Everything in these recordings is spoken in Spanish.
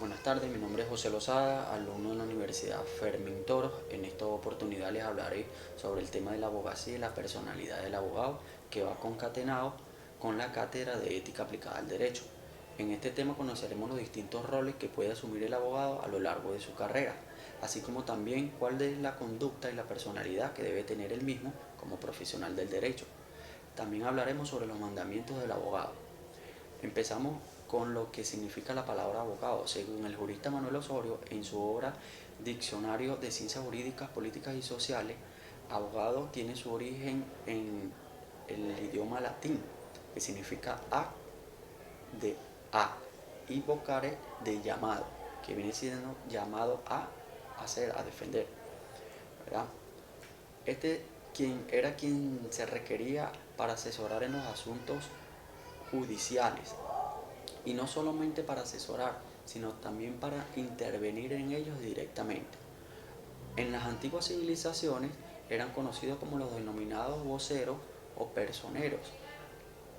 Buenas tardes, mi nombre es José Lozada, alumno de la Universidad Fermín Toro. En esta oportunidad les hablaré sobre el tema de la abogacía y la personalidad del abogado, que va concatenado con la cátedra de ética aplicada al derecho. En este tema conoceremos los distintos roles que puede asumir el abogado a lo largo de su carrera, así como también cuál es la conducta y la personalidad que debe tener el mismo como profesional del derecho. También hablaremos sobre los mandamientos del abogado. Empezamos con lo que significa la palabra abogado. Según el jurista Manuel Osorio, en su obra Diccionario de Ciencias Jurídicas, Políticas y Sociales, abogado tiene su origen en el idioma latín, que significa de a, y vocare de llamado, que viene siendo llamado a hacer, a defender, ¿verdad? Este quien se requería para asesorar en los asuntos judiciales, y no solamente para asesorar, sino también para intervenir en ellos directamente. En las antiguas civilizaciones eran conocidos como los denominados voceros o personeros,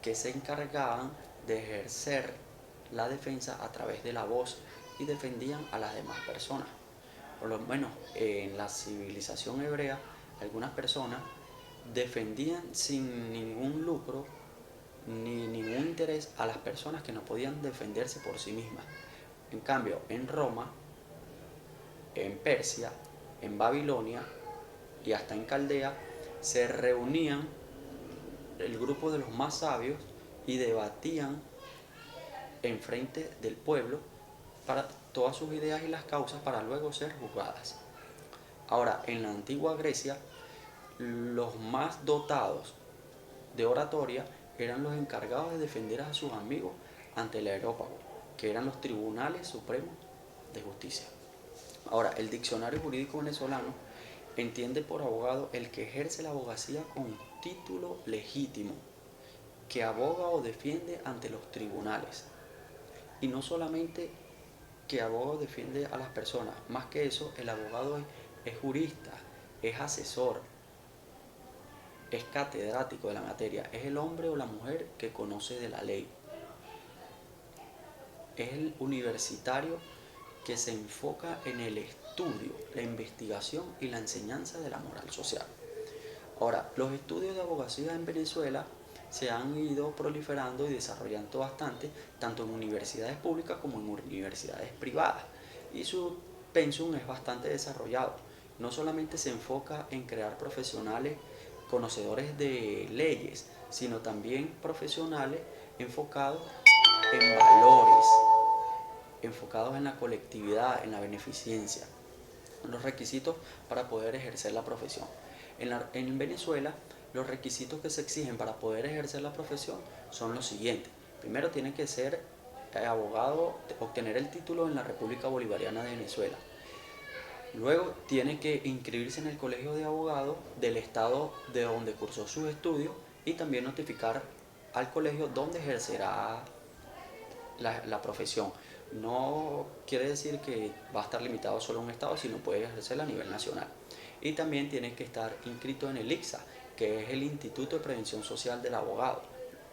que se encargaban de ejercer la defensa a través de la voz y defendían a las demás personas. Por lo menos en la civilización hebrea, algunas personas defendían sin ningún lucro ni ningún interés a las personas que no podían defenderse por sí mismas. En cambio, en Roma, en Persia, en Babilonia y hasta en Caldea, se reunían el grupo de los más sabios y debatían en frente del pueblo para todas sus ideas y las causas para luego ser juzgadas. Ahora, en la antigua Grecia, los más dotados de oratoria eran los encargados de defender a sus amigos ante el areópago, que eran los tribunales supremos de justicia. Ahora, el diccionario jurídico venezolano entiende por abogado el que ejerce la abogacía con título legítimo, que aboga o defiende ante los tribunales. Y no solamente que aboga o defiende a las personas, más que eso, el abogado es jurista, es asesor, es catedrático de la materia, es el hombre o la mujer que conoce de la ley, es el universitario que se enfoca en el estudio, la investigación y la enseñanza de la moral social. Ahora, los estudios de abogacía en Venezuela se han ido proliferando y desarrollando bastante, tanto en universidades públicas como en universidades privadas, y su pensum es bastante desarrollado. No solamente se enfoca en crear profesionales conocedores de leyes, sino también profesionales enfocados en valores, enfocados en la colectividad, en la beneficencia. Los requisitos para poder ejercer la profesión. En Venezuela, los requisitos que se exigen para poder ejercer la profesión son los siguientes. Primero, tiene que ser abogado, obtener el título en la República Bolivariana de Venezuela. Luego, tiene que inscribirse en el colegio de abogados del estado de donde cursó sus estudios y también notificar al colegio donde ejercerá la profesión. No quiere decir que va a estar limitado solo a un estado, sino puede ejercerla a nivel nacional. Y también tiene que estar inscrito en el ICSA, que es el Instituto de Prevención Social del Abogado.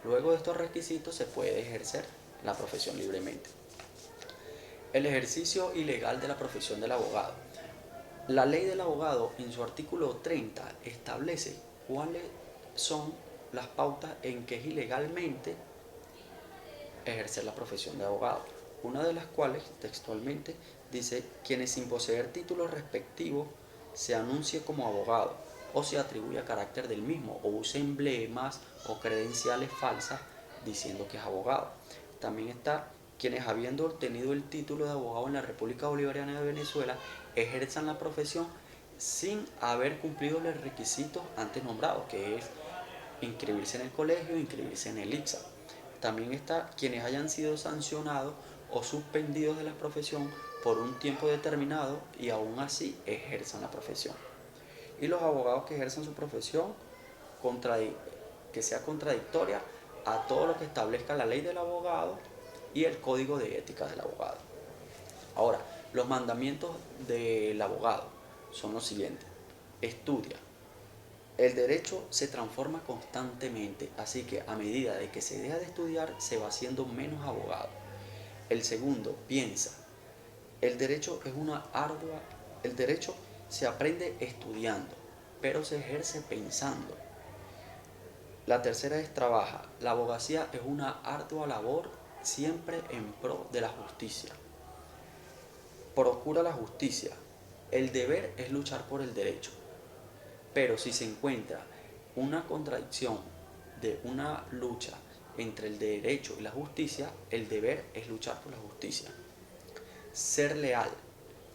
Luego de estos requisitos se puede ejercer la profesión libremente. El ejercicio ilegal de la profesión del abogado. La ley del abogado en su artículo 30 establece cuáles son las pautas en que es ilegalmente ejercer la profesión de abogado, una de las cuales textualmente dice: quienes sin poseer títulos respectivos se anuncie como abogado o se atribuya carácter del mismo o use emblemas o credenciales falsas diciendo que es abogado. También está quienes, habiendo obtenido el título de abogado en la República Bolivariana de Venezuela, ejerzan la profesión sin haber cumplido los requisitos antes nombrados, que es inscribirse en el colegio, inscribirse en el ICSA. También está quienes hayan sido sancionados o suspendidos de la profesión por un tiempo determinado y aún así ejerzan la profesión. Y los abogados que ejerzan su profesión que sea contradictoria a todo lo que establezca la ley del abogado y el código de ética del abogado. Ahora, los mandamientos del abogado son los siguientes. Estudia. El derecho se transforma constantemente, así que a medida de que se deja de estudiar, se va haciendo menos abogado. El segundo, piensa. El derecho es una ardua, el derecho se aprende estudiando, pero se ejerce pensando. La tercera es trabaja. La abogacía es una ardua labor siempre en pro de la justicia. Procura la justicia. El deber es luchar por el derecho. Pero si se encuentra una contradicción de una lucha entre el derecho y la justicia, el deber es luchar por la justicia. Ser leal,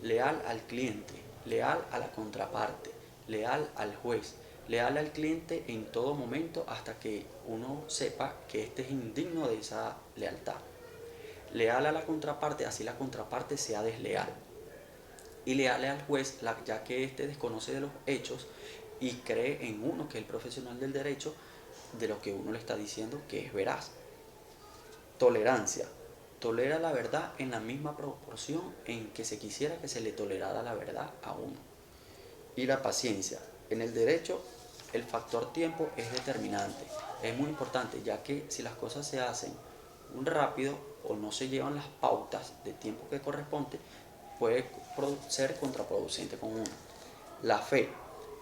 leal al cliente, leal a la contraparte, leal al juez, leal al cliente en todo momento hasta que uno sepa que éste es indigno de esa lealtad. Leal a la contraparte, así la contraparte sea desleal. Y leal al juez, ya que éste desconoce de los hechos y cree en uno, que es el profesional del derecho, de lo que uno le está diciendo que es veraz. Tolerancia. Tolera la verdad en la misma proporción en que se quisiera que se le tolerara la verdad a uno. Y la paciencia. En el derecho, el factor tiempo es determinante. Es muy importante, ya que si las cosas se hacen rápido o no se llevan las pautas de tiempo que corresponde, puede ser contraproducente con uno. La fe.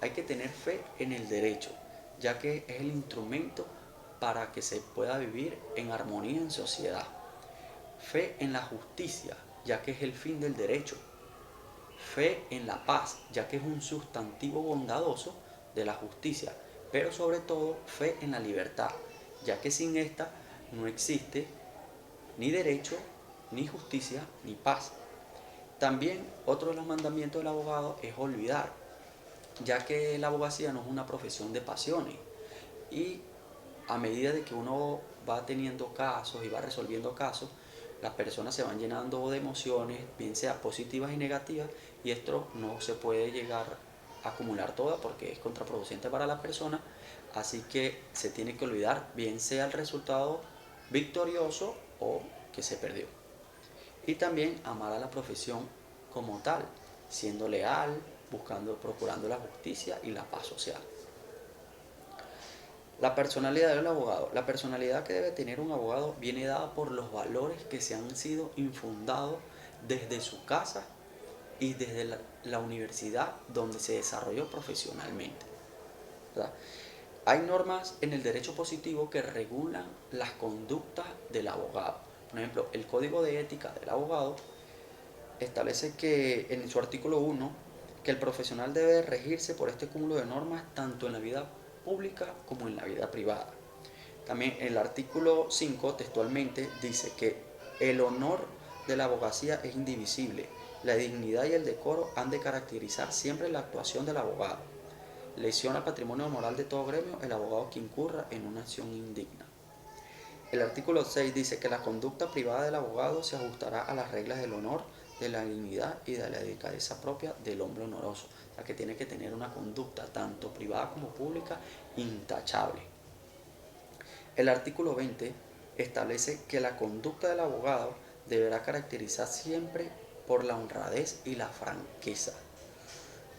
Hay que tener fe en el derecho, ya que es el instrumento para que se pueda vivir en armonía en sociedad. Fe en la justicia, ya que es el fin del derecho. Fe en la paz, ya que es un sustantivo bondadoso de la justicia. Pero sobre todo, fe en la libertad, ya que sin esta no existe ni derecho, ni justicia, ni paz. También otro de los mandamientos del abogado es olvidar, ya que la abogacía no es una profesión de pasiones. Y a medida de que uno va teniendo casos y va resolviendo casos, las personas se van llenando de emociones, bien sea positivas y negativas, y esto no se puede llegar a acumular toda porque es contraproducente para la persona, así que se tiene que olvidar, bien sea el resultado victorioso o que se perdió. Y también amar a la profesión como tal, siendo leal, procurando la justicia y la paz social. La personalidad del abogado. La personalidad que debe tener un abogado viene dada por los valores que se han sido infundados desde su casa y desde la universidad donde se desarrolló profesionalmente, ¿verdad? Hay normas en el derecho positivo que regulan las conductas del abogado. Por ejemplo, el Código de Ética del Abogado establece que en su artículo 1 que el profesional debe regirse por este cúmulo de normas tanto en la vida pública como en la vida privada. También el artículo 5 textualmente dice que el honor de la abogacía es indivisible. La dignidad y el decoro han de caracterizar siempre la actuación del abogado. Lesiona el patrimonio moral de todo gremio el abogado que incurra en una acción indigna. El artículo 6 dice que la conducta privada del abogado se ajustará a las reglas del honor, de la dignidad y de la delicadeza propia del hombre honoroso. O sea que tiene que tener una conducta tanto privada como pública intachable. El artículo 20 establece que la conducta del abogado deberá caracterizar siempre por la honradez y la franqueza.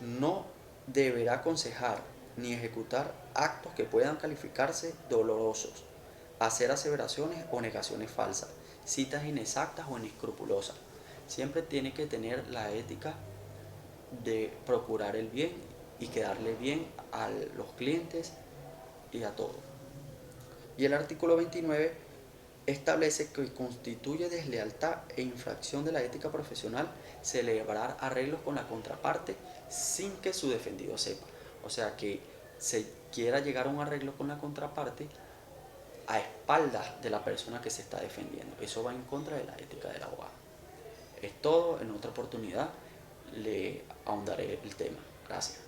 No deberá aconsejar ni ejecutar actos que puedan calificarse dolorosos, hacer aseveraciones o negaciones falsas, citas inexactas o inescrupulosas. Siempre tiene que tener la ética de procurar el bien y quedarle bien a los clientes y a todos. Y el artículo 29 establece que constituye deslealtad e infracción de la ética profesional celebrar arreglos con la contraparte sin que su defendido sepa. O sea que se quiera llegar a un arreglo con la contraparte a espaldas de la persona que se está defendiendo. Eso va en contra de la ética del abogado. Es todo, en otra oportunidad le ahondaré el tema. Gracias.